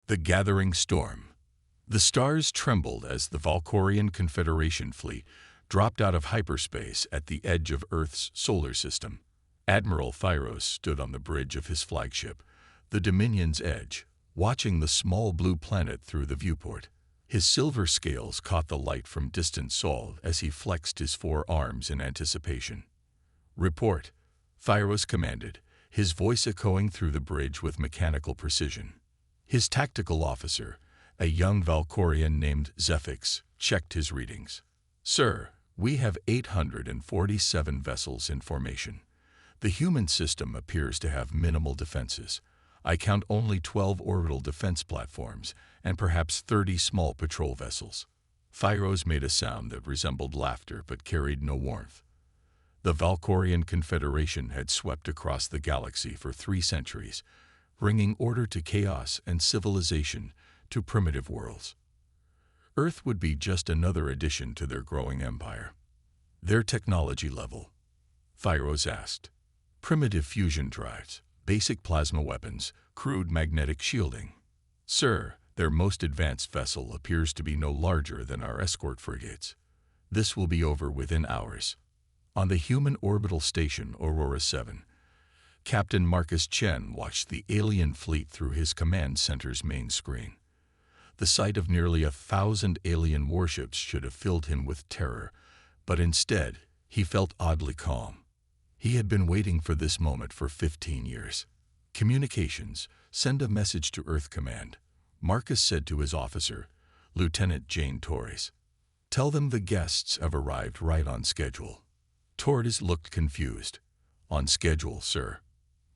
The gathering storm. The stars trembled as the Valkorian Confederation fleet dropped out of hyperspace at the edge of Earth's solar system. Admiral Thyros stood on the bridge of his flagship, the Dominion's Edge, watching the small blue planet through the viewport. His silver scales caught the light from distant Sol as he flexed his 4 arms in anticipation. "Report," Thyros commanded, his voice echoing through the bridge with mechanical precision. His tactical officer, a young Valkorian named Zephyx, checked his readings. "Sir, we have 847 vessels in formation. The human system appears to have minimal defenses. I count only 12 orbital defense platforms and perhaps 30 small patrol vessels." Thyros made a sound that resembled laughter but carried no warmth. The Valkorian Confederation had swept across the galaxy for 3 centuries, bringing order to chaos and civilization to primitive worlds. Earth would be just another addition to their growing empire. "Their technology level?" Thyros asked. "Primitive fusion drives, basic plasma weapons, crude magnetic shielding. Sir, their most advanced vessel appears to be no larger than our escort frigates. This will be over within hours." On the human orbital station Aurora 7, Captain Marcus Chen watched the alien fleet through his command center's main screen. The sight of nearly 1,000 alien warships should have filled him with terror, but instead, he felt oddly calm. He had been waiting for this moment for 15 years. "Communications, send a message to Earth Command," Marcus said to his officer, Lieutenant Jane Torres. "Tell them the guests have arrived right on schedule." Torres looked confused. "On schedule, sir."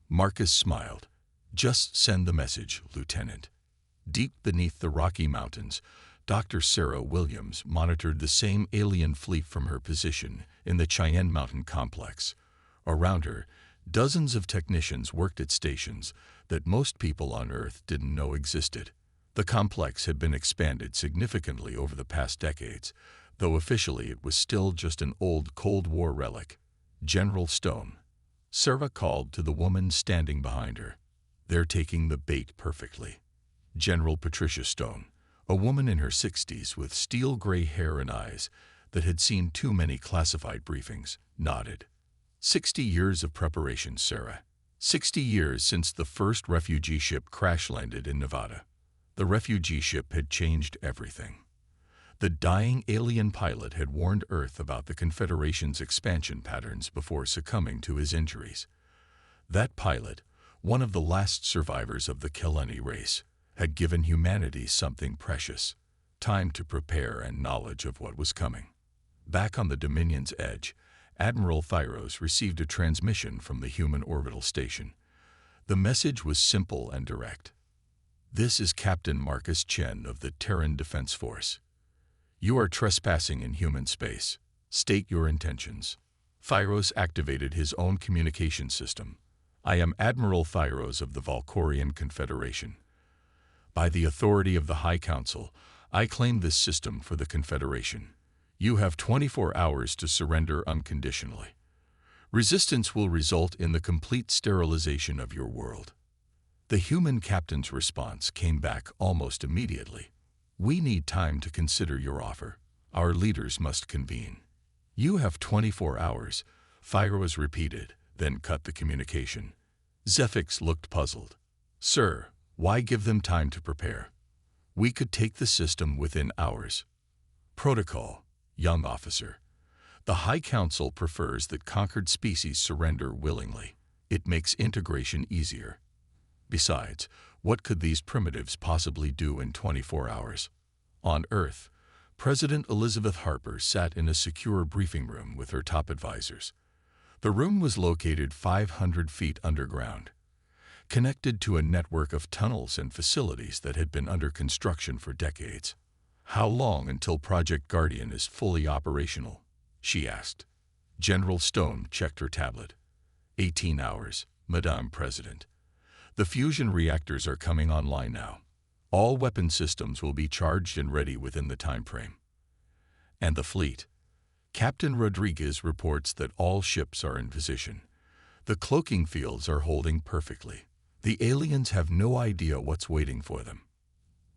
Marcus smiled. "Just send the message, Lieutenant." Deep beneath the Rocky Mountains, Dr. Sarah Williams monitored the same alien fleet from her position in the Cheyenne Mountain complex. Around her, dozens of technicians worked at stations that most people on Earth didn't know existed. The complex had been expanded significantly over the past decades, though officially it was still just an old Cold War relic. "General Stone," Sarah called to the woman standing behind her. "They're taking the bait perfectly." General Patricia Stone, a woman in her 60s with steel-gray hair and eyes that had seen too many classified briefings, nodded. 60 years of preparation, Sarah. 60 years since the first refugee ship crash-landed in Nevada. The refugee ship had changed everything. The dying alien pilot had warned Earth about the Confederation's expansion patterns before succumbing to his injuries. That pilot, one of the last survivors of the Kelani race, had given humanity something precious: time to prepare and knowledge of what was coming. Back on the Dominion's Edge, Admiral Thyros received a transmission from the human orbital station. The message was simple and direct. "This is Captain Marcus Chen of the Terran Defense Force. You are trespassing in human space. State your intentions." Thyros activated his own communication system. "I am Admiral Thyros of the Valkorian Confederation. By the authority of the High Council, I claim this system for the Confederation. You have 24 hours to surrender unconditionally. Resistance will result in the complete sterilization of your world." The human captain's response came back almost immediately. "We need time to consider your offer. Our leaders must convene." "You have 24 hours, Thyros repeated, then cut the communication. Zephyx looked puzzled. "Sir, why give them time to prepare? We could take the system within hours." "Protocol, young officer. The High Council prefers that conquered species surrender willingly. It makes integration easier. Besides, what could these primitives possibly do in 24 hours? On Earth, President Elizabeth Harper sat in a secure briefing room with her top advisors. The room was located 500 feet underground, connected to a network of tunnels and facilities that had been under construction for decades. "How long until Project Guardian is fully operational?" she asked. General Stone checked her tablet. 18 hours, Madame President. The fusion reactors are coming online now. All weapon systems will be charged and ready within the time frame. And the fleet. Captain Rodriguez reports that all ships are in position. The cloaking fields are holding perfectly. The aliens have no idea what's waiting for them.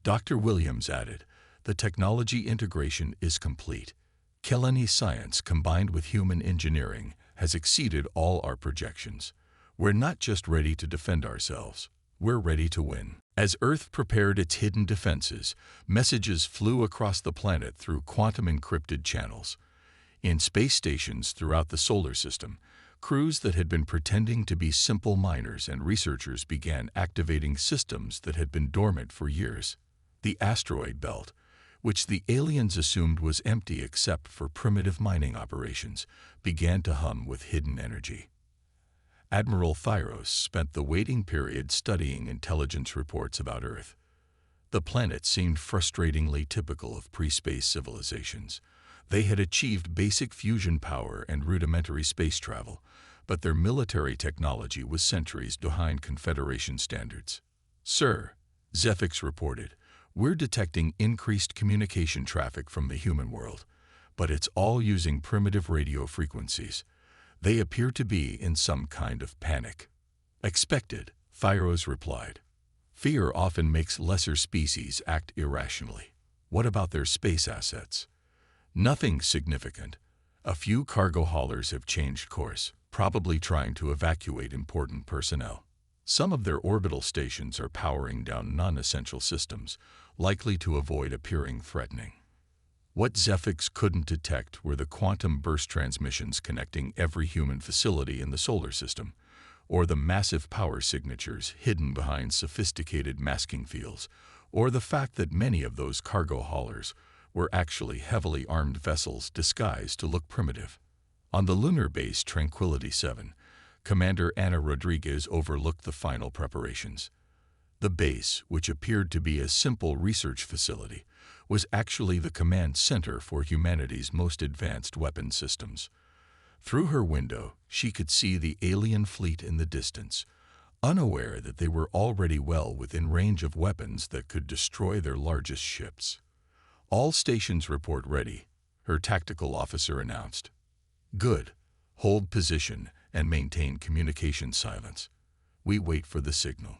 Dr. Williams added, "The technology integration is complete. Kelani science combined with human engineering has exceeded all our projections. We're not just ready to defend ourselves, we're ready to win." As Earth prepared its hidden defenses, messages flew across the planet through quantum-encrypted channels. In space stations throughout the solar system, crews that had been pretending to be simple miners and researchers began activating systems that had been dormant for years. The asteroid belt, which the aliens assumed was empty except for primitive mining operations, began to hum with hidden energy. Admiral Thyros spent the waiting period studying intelligence reports about Earth. The planet seemed frustratingly typical of pre-space civilizations. They had achieved basic fusion power and rudimentary space travel, but their military technology was centuries behind Confederation standards. "Sir," Zephyx reported, "we're detecting increased communication traffic from the human world, but it's all using primitive radio frequencies. They appear to be in some kind of panic." "Expected," Thyros replied. "Fear often makes lesser species act irrationally. What about their space assets?" "Nothing significant. A few cargo haulers have changed course, probably trying to evacuate important personnel. Some of their orbital stations are powering down non-essential systems, likely to avoid appearing threatening." What Zephyx couldn't detect were the quantum burst transmissions connecting every human facility in the solar system, or the massive power signatures hidden behind sophisticated masking fields, or the fact that many of those cargo haulers were actually heavily armed vessels disguised to look primitive. On the lunar base Tranquility 7, Commander Ana Rodriguez overlooked the final preparations. The base, which appeared to be a simple research facility, was actually the command center for humanity's most advanced weapon systems. Through her window, she could see the alien fleet in the distance, unaware that they were already well within range of weapons that could destroy their largest ships. "All stations report ready," her tactical officer announced. "Good. Hold position and maintain communication silence. We wait for the signal."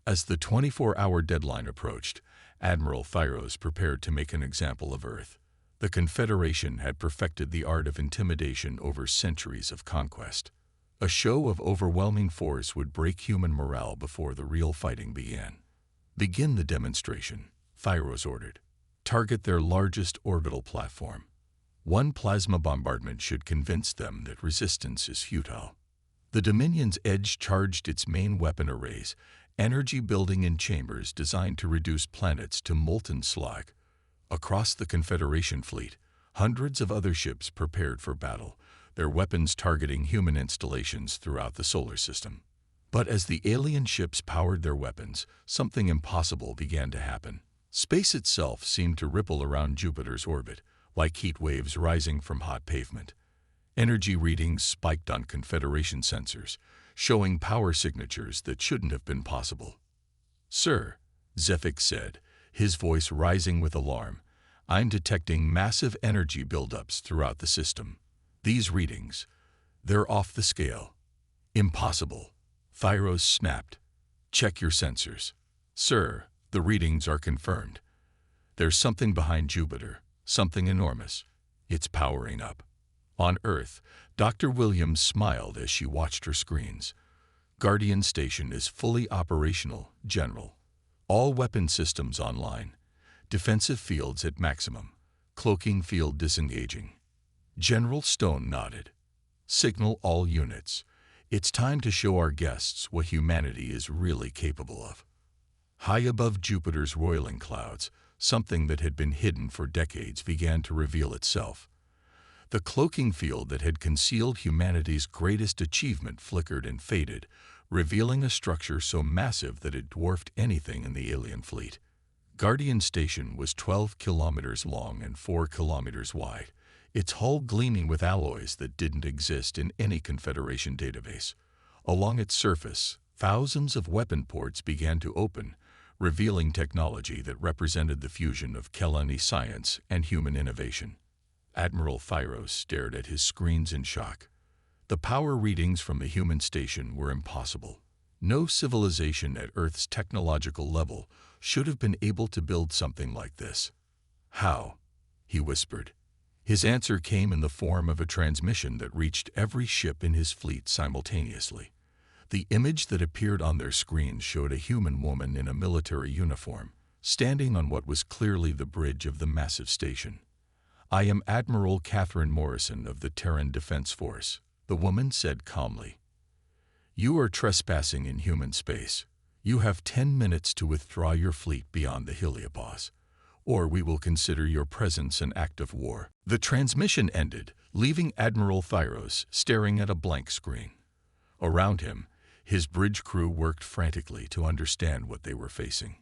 As the 24-hour deadline approached, Admiral Thyros prepared to make an example of Earth. The Confederation had perfected the art of intimidation over centuries of conquest. A show of overwhelming force would break human morale before the real fighting began. "Begin the demonstration," Thyros ordered. "Target their largest orbital platform. One plasma bombardment should convince them that resistance is futile." The Dominion's Edge charged its main weapon arrays, energy building in chambers designed to reduce planets to molten slag. Across the Confederation fleet, hundreds of other ships prepared for battle, their weapons targeting human installations throughout the solar system. But as the alien ships powered their weapons, something impossible began to happen. Space itself seemed to ripple around Jupiter's orbit, like heat waves rising from hot pavement. Energy readings spiked on Confederation sensors, showing power signatures that shouldn't have been possible. "Sir," Zephyx said, his voice rising with alarm, "I'm detecting massive energy buildups throughout the system. These readings, they're off the scale." "Impossible," Thyros snapped. "Check your sensors." "Sir, the readings are confirmed. There's something behind Jupiter, something enormous. It's powering up." On Earth, Dr. Williams smiled as she watched her screens. "Guardian Station is fully operational, General. All weapon systems online. Defensive fields at maximum. Cloaking field disengaging." General Stone nodded. "Signal all units. It's time to show our guests what humanity is really capable of." High above Jupiter's roiling clouds, something that had been hidden for decades began to reveal itself. The cloaking field that had concealed humanity's greatest achievement flickered and faded, revealing a structure so massive that it dwarfed anything in the alien fleet. Guardian Station was 12 kilometers long and 4 kilometers wide, its hull gleaming with alloys that didn't exist in any Confederation database. Along its surface, thousands of weapon ports began to open, revealing technology that represented the fusion of Kelani science and human innovation. Admiral Thyros stared at his screens in shock. The power readings from the human station were impossible. No civilization at Earth's technological level should have been able to build something like this. How? He whispered. His answer came in the form of a transmission that reached every ship in his fleet simultaneously. The image that appeared on their screens showed a human woman in a military uniform, standing on what was clearly the bridge of the massive station. "I am Admiral Catherine Morrison of the Terran Defense Force," the woman said calmly. "You are trespassing in human space. You have 10 minutes to withdraw your fleet beyond the heliopause, or we will consider your presence an act of war." The transmission ended, leaving Admiral Thyros staring at a blank screen. Around him, his bridge crew worked frantically to understand what they were facing.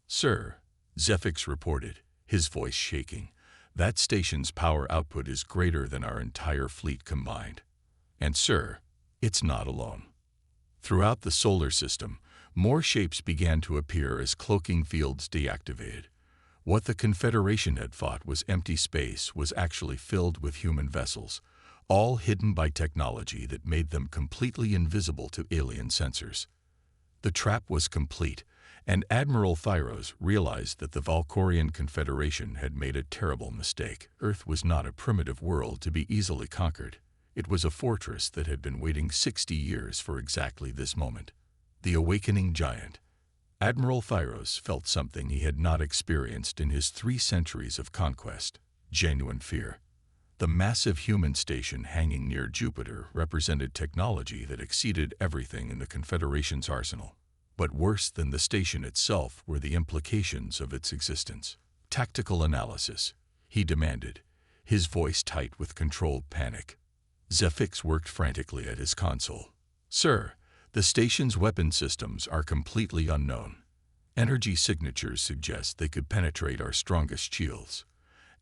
"Sir," Zephyx reported, his voice shaking, "that station's power output is greater than our entire fleet combined. And sir, it's not alone." Throughout the solar system, more shapes began to appear as cloaking fields deactivated. What the Confederation had thought was empty space was actually filled with human vessels, all hidden by technology that made them completely invisible to alien sensors. The trap was complete, and Admiral Thyros realized that the Valkorian Confederation had made a terrible mistake. Earth was not a primitive world to be easily conquered. It was a fortress that had been waiting 60 years for exactly this moment. The awakening giant. Admiral Thyros felt something he had not experienced in his 3 centuries of conquest: genuine fear. The massive human station hanging near Jupiter represented technology that exceeded everything in the Confederation's arsenal. But worse than the station itself were the implications of its existence. "Tactical analysis," he demanded, his voice tight with controlled panic. Zephyx worked frantically at his console. "Sir, the station's weapon systems are completely unknown. Energy signatures suggest they could penetrate our strongest shields.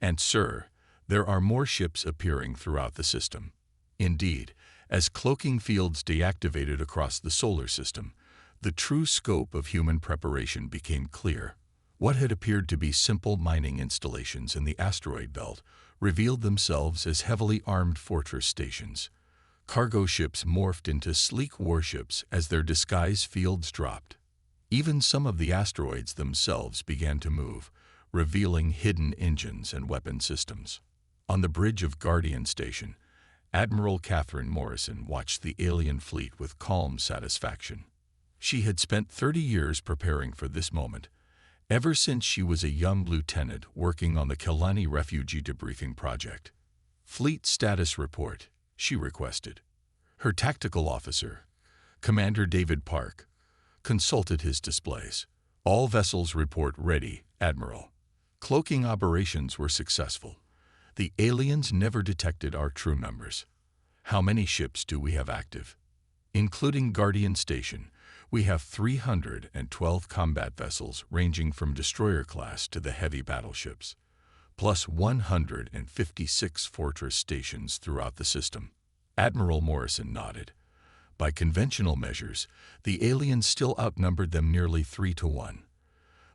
And sir, there are more ships appearing throughout the system." Indeed, as cloaking fields deactivated across the solar system, the true scope of human preparation became clear. What had appeared to be simple mining installations in the asteroid belt revealed themselves as heavily armed fortress stations. Cargo ships morphed into sleek warships as their disguise fields dropped. Even some of the asteroids themselves began to move, revealing hidden engines and weapon systems. On the bridge of Guardian Station, Admiral Catherine Morrison watched the alien fleet with calm satisfaction. She had spent 30 years preparing for this moment, ever since she was a young lieutenant working on the Kelani refugee debriefing project. "Fleet status report," she requested. Her tactical officer, Commander David Park, consulted his displays. "All vessels report ready, Admiral. Cloaking operations were successful. The aliens never detected our true numbers. How many ships do we have active? Including Guardian Station, we have 312 combat vessels ranging from destroyer class to the heavy battleships, plus 156 fortress stations throughout the system." Admiral Morrison nodded. By conventional measures, the aliens still outnumbered them nearly 3-1.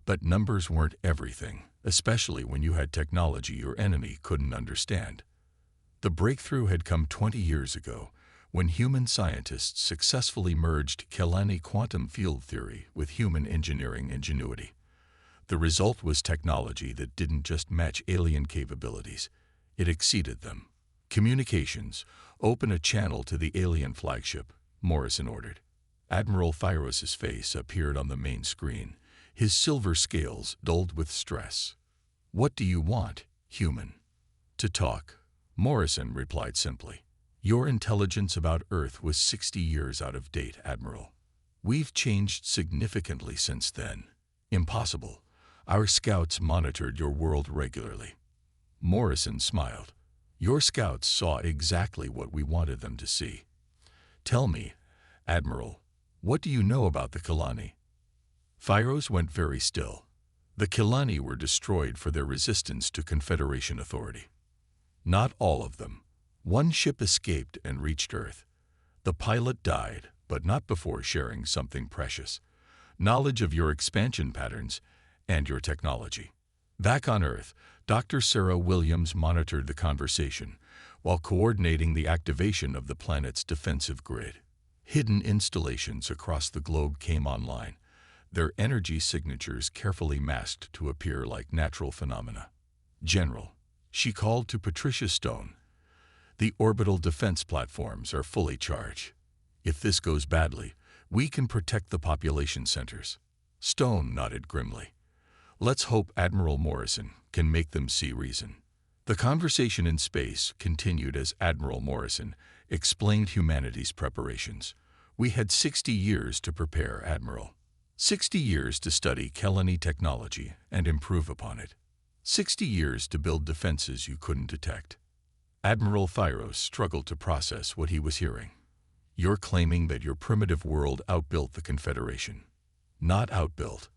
But numbers weren't everything, especially when you had technology your enemy couldn't understand. The breakthrough had come 20 years ago, when human scientists successfully merged Kelani quantum field theory with human engineering ingenuity. The result was technology that didn't just match alien capabilities, it exceeded them. "Communications, open a channel to the alien flagship," Morrison ordered. Admiral Thyros' face appeared on the main screen, his silver scales dulled with stress. "What do you want, human?" "To talk," Morrison replied simply. "Your intelligence about Earth was 60 years out of date, Admiral. We've changed significantly since then." "Impossible. Our scouts monitored your world regularly." Morrison smiled. "Your scouts saw exactly what we wanted them to see. Tell me, Admiral, what do you know about the Kelani?" Thyros went very still. The Kelani were destroyed for their resistance to Confederation authority. "Not all of them. One ship escaped and reached Earth. The pilot died, but not before sharing something precious: knowledge of your expansion patterns and your technology." Back on Earth, Dr. Sarah Williams monitored the conversation while coordinating the activation of the planet's defensive grid. Hidden installations across the globe came online, their energy signatures carefully masked to appear like natural phenomena. "General," she called to Patricia Stone, "the orbital defense platforms are fully charged. If this goes badly, we can protect the population centers." Stone nodded grimly. "Let's hope Admiral Morrison can make them see reason." The conversation in space continued as Admiral Morrison explained humanity's preparations. "We had 60 years to prepare, Admiral. 60 years to study Kelani technology and improve upon it. 60 years to build defenses you couldn't detect." Admiral Thyros struggled to process what he was hearing. "You're claiming that your primitive world outbuilt the Confederation." "Not outbuilt.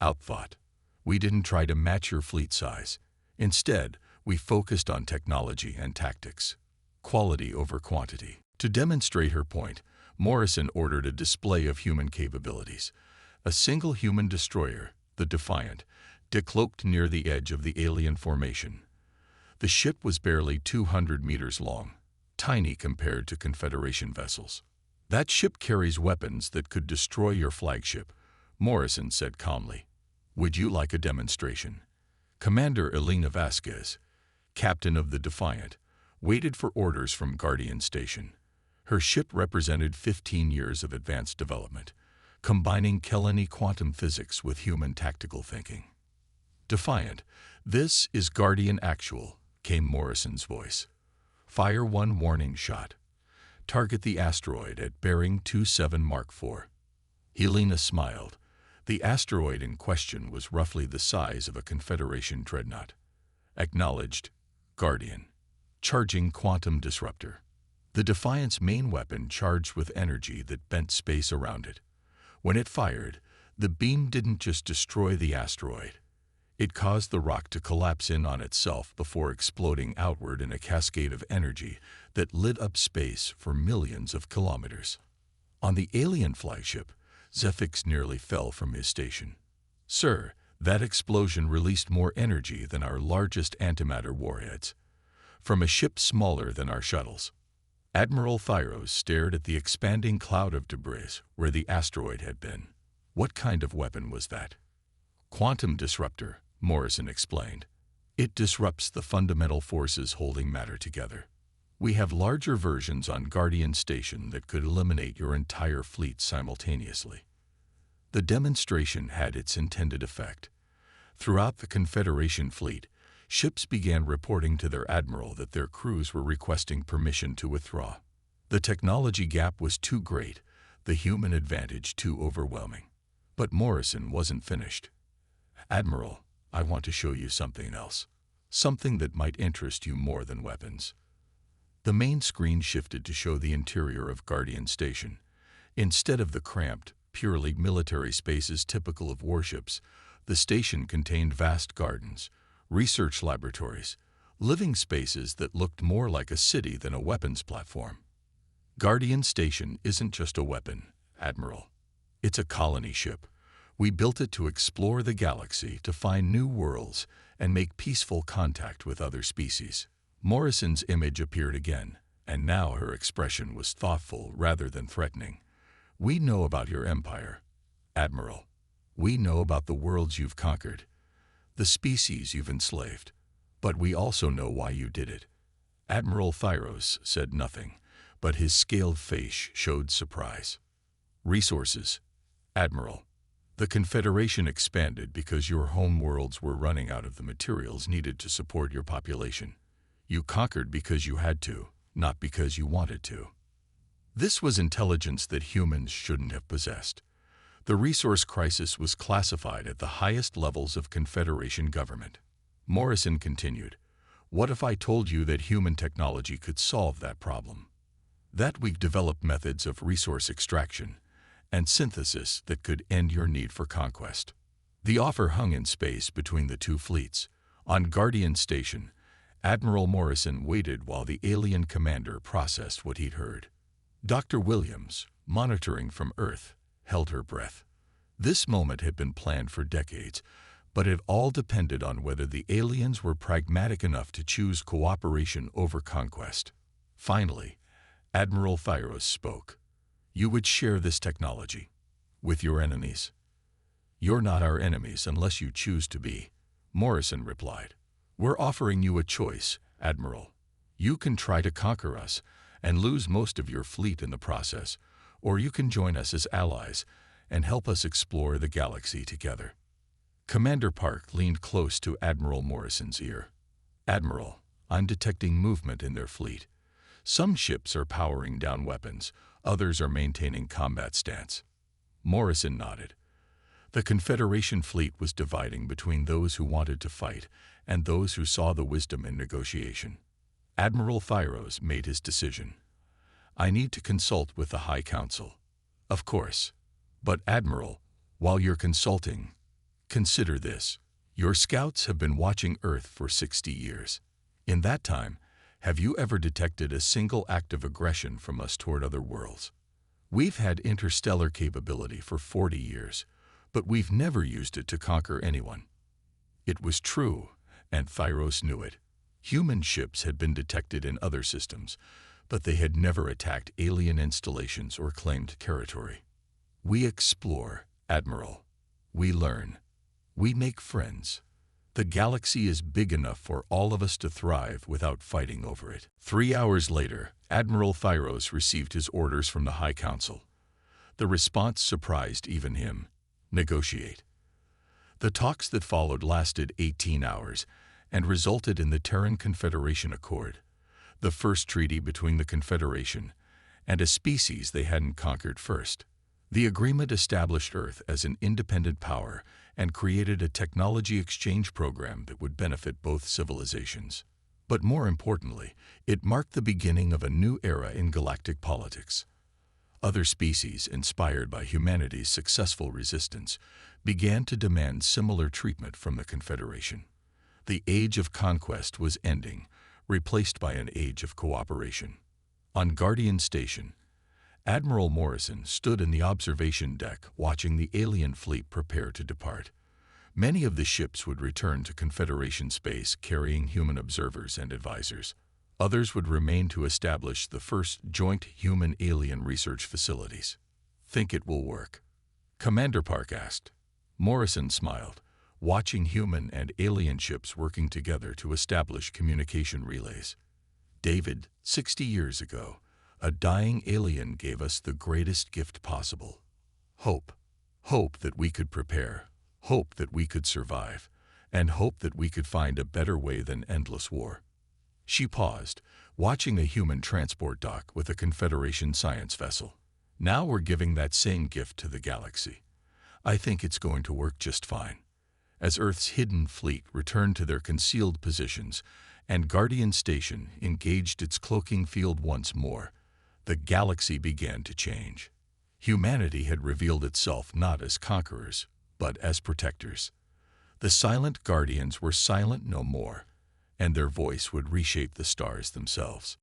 Outthought. We didn't try to match your fleet size. Instead, we focused on technology and tactics. Quality over quantity." To demonstrate her point, Morrison ordered a display of human capabilities. A single human destroyer, the Defiant, decloaked near the edge of the alien formation. The ship was barely 200 meters long, tiny compared to Confederation vessels. "That ship carries weapons that could destroy your flagship," Morrison said calmly. "Would you like a demonstration?" Commander Elena Vasquez, captain of the Defiant, waited for orders from Guardian Station. Her ship represented 15 years of advanced development, combining Kelani quantum physics with human tactical thinking. "Defiant, this is Guardian Actual," came Morrison's voice. "Fire one warning shot. Target the asteroid at bearing 27 Mark IV." Helena smiled. The asteroid in question was roughly the size of a Confederation dreadnought. "Acknowledged, Guardian. Charging quantum disruptor." The Defiant's main weapon charged with energy that bent space around it. When it fired, the beam didn't just destroy the asteroid. It caused the rock to collapse in on itself before exploding outward in a cascade of energy that lit up space for millions of kilometers. On the alien flagship, Zephyx nearly fell from his station. "Sir, that explosion released more energy than our largest antimatter warheads, from a ship smaller than our shuttles." Admiral Thyros stared at the expanding cloud of debris where the asteroid had been. "What kind of weapon was that?" "Quantum disruptor," Morrison explained. "It disrupts the fundamental forces holding matter together. We have larger versions on Guardian Station that could eliminate your entire fleet simultaneously." The demonstration had its intended effect. Throughout the Confederation fleet, ships began reporting to their admiral that their crews were requesting permission to withdraw. The technology gap was too great, the human advantage too overwhelming. But Morrison wasn't finished. "Admiral, I want to show you something else. Something that might interest you more than weapons." The main screen shifted to show the interior of Guardian Station. Instead of the cramped, purely military spaces typical of warships, the station contained vast gardens, research laboratories, living spaces that looked more like a city than a weapons platform. "Guardian Station isn't just a weapon, Admiral. It's a colony ship. We built it to explore the galaxy, to find new worlds, and make peaceful contact with other species." Morrison's image appeared again, and now her expression was thoughtful rather than threatening. "We know about your empire, Admiral. We know about the worlds you've conquered, the species you've enslaved. But we also know why you did it." Admiral Thyros said nothing, but his scaled face showed surprise. "Resources, Admiral. The Confederation expanded because your home worlds were running out of the materials needed to support your population. You conquered because you had to, not because you wanted to. This was intelligence that humans shouldn't have possessed. The resource crisis was classified at the highest levels of Confederation government." Morrison continued, "What if I told you that human technology could solve that problem? That we've developed methods of resource extraction and synthesis that could end your need for conquest?" The offer hung in space between the two fleets. On Guardian Station, Admiral Morrison waited while the alien commander processed what he'd heard. Dr. Williams, monitoring from Earth, held her breath. This moment had been planned for decades, but it all depended on whether the aliens were pragmatic enough to choose cooperation over conquest. Finally, Admiral Thyros spoke. "You would share this technology with your enemies." "You're not our enemies unless you choose to be," Morrison replied. "We're offering you a choice, Admiral. You can try to conquer us and lose most of your fleet in the process, or you can join us as allies and help us explore the galaxy together." Commander Park leaned close to Admiral Morrison's ear. "Admiral, I'm detecting movement in their fleet. Some ships are powering down weapons, others are maintaining combat stance." Morrison nodded. The Confederation fleet was dividing between those who wanted to fight and those who saw the wisdom in negotiation. Admiral Thyros made his decision. "I need to consult with the High Council." "Of course. But Admiral, while you're consulting, consider this. Your scouts have been watching Earth for 60 years. In that time, have you ever detected a single act of aggression from us toward other worlds? We've had interstellar capability for 40 years, but we've never used it to conquer anyone." It was true, and Thyros knew it. Human ships had been detected in other systems, but they had never attacked alien installations or claimed territory. "We explore, Admiral. We learn. We make friends. The galaxy is big enough for all of us to thrive without fighting over it." 3 hours later, Admiral Thyros received his orders from the High Council. The response surprised even him. Negotiate. The talks that followed lasted 18 hours and resulted in the Terran Confederation Accord, the first treaty between the Confederation and a species they hadn't conquered first. The agreement established Earth as an independent power and created a technology exchange program that would benefit both civilizations. But more importantly, it marked the beginning of a new era in galactic politics. Other species, inspired by humanity's successful resistance, began to demand similar treatment from the Confederation. The age of conquest was ending, replaced by an age of cooperation. On Guardian Station, Admiral Morrison stood in the observation deck watching the alien fleet prepare to depart. Many of the ships would return to Confederation space carrying human observers and advisors. Others would remain to establish the first joint human-alien research facilities. "Think it will work?" Commander Park asked. Morrison smiled, watching human and alien ships working together to establish communication relays. "David, 60 years ago, a dying alien gave us the greatest gift possible. Hope. Hope that we could prepare, hope that we could survive, and hope that we could find a better way than endless war." She paused, watching a human transport dock with a Confederation science vessel. "Now we're giving that same gift to the galaxy. I think it's going to work just fine." As Earth's hidden fleet returned to their concealed positions and Guardian Station engaged its cloaking field once more, the galaxy began to change. Humanity had revealed itself not as conquerors, but as protectors. The silent Guardians were silent no more, and their voice would reshape the stars themselves.